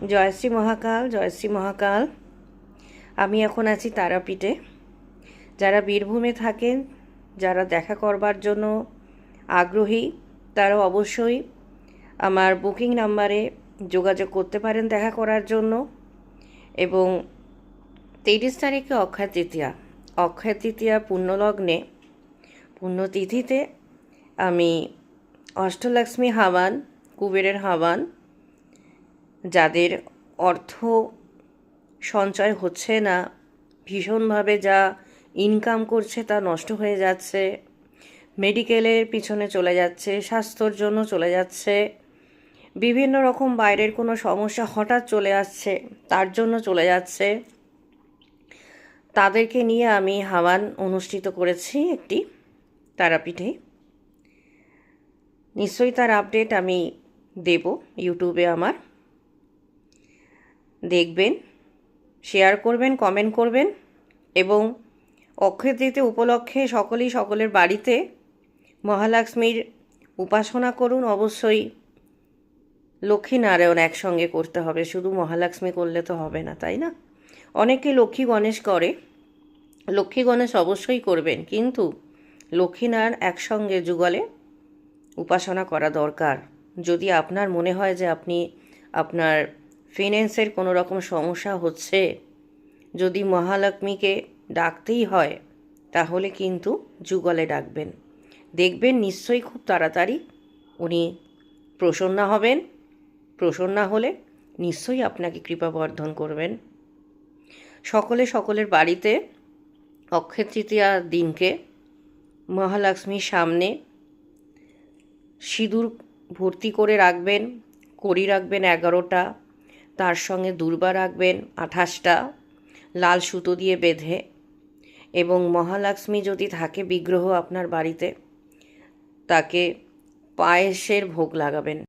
জয়শ্রী মহাকাল, জয়শ্রী মহাকাল। আমি এখন আছি তারাপীঠে। যারা বীরভূমে থাকেন, যারা দেখা করবার জন্য আগ্রহী, তারা অবশ্যই আমার বুকিং নাম্বারে যোগাযোগ করতে পারেন দেখা করার জন্য। এবং 23 তারিখে অক্ষয় তৃতীয়া, অক্ষয় তৃতীয়া পুণ্যলগ্নে, পুণ্যতিথিতে আমি অষ্টলক্ষ্মী হাওয়ান, কুবেরের হাওয়ান, যাদের অর্থ সঞ্চয় হচ্ছে না, ভীষণভাবে যা ইনকাম করছে তা নষ্ট হয়ে যাচ্ছে, মেডিকেলের পিছনে চলে যাচ্ছে, স্বাস্থ্যর জন্য চলে যাচ্ছে, বিভিন্ন রকম বাইরের কোনো সমস্যা হঠাৎ চলে আসছে তার জন্য চলে যাচ্ছে, তাদেরকে নিয়ে আমি হাওয়ান অনুষ্ঠিত করেছি একটি তারাপীঠে। নিশ্চয়ই তার আপডেট আমি দেব ইউটিউবে। আমার দেখবেন, শেয়ার করবেন, কমেন্ট করবেন। এবং অক্ষয় তৃতীয়া উপলক্ষে সকলেই সকলের বাড়িতে মহালক্ষ্মীর উপাসনা করুন। অবশ্যই লক্ষ্মীনারায়ণ একসঙ্গে করতে হবে, শুধু মহালক্ষ্মী করলে তো হবে না, তাই না? অনেকে লক্ষ্মী গণেশ করে, লক্ষ্মী গণেশ অবশ্যই করবেন, কিন্তু লক্ষ্মীনারায়ণ একসঙ্গে যুগলে উপাসনা করা দরকার। যদি আপনার মনে হয় যে আপনি আপনার ফিন্যান্সের কোনো রকম সমস্যা হচ্ছে, যদি মহালক্ষ্মীকে ডাকতেই হয়, তাহলে কিন্তু যুগলে ডাকবেন। দেখবেন নিশ্চয়ই খুব তাড়াতাড়ি উনি প্রসন্না হবেন। প্রসন্না হলে নিশ্চয়ই আপনাকে কৃপা বর্ধন করবেন। সকলে সকলের বাড়িতে অক্ষয় তৃতীয়া দিনকে মহালক্ষ্মীর সামনে সিঁদুর ভর্তি করে রাখবেন, কড়ি রাখবেন 11টা, তার সঙ্গে দূর্বা রাখবেন 28টা, লাল সুতো দিয়ে বেঁধে। এবং মহালক্ষ্মী যদি থাকে বিগ্রহ আপনার বাড়িতে, তাকে পায়েসের ভোগ লাগাবেন।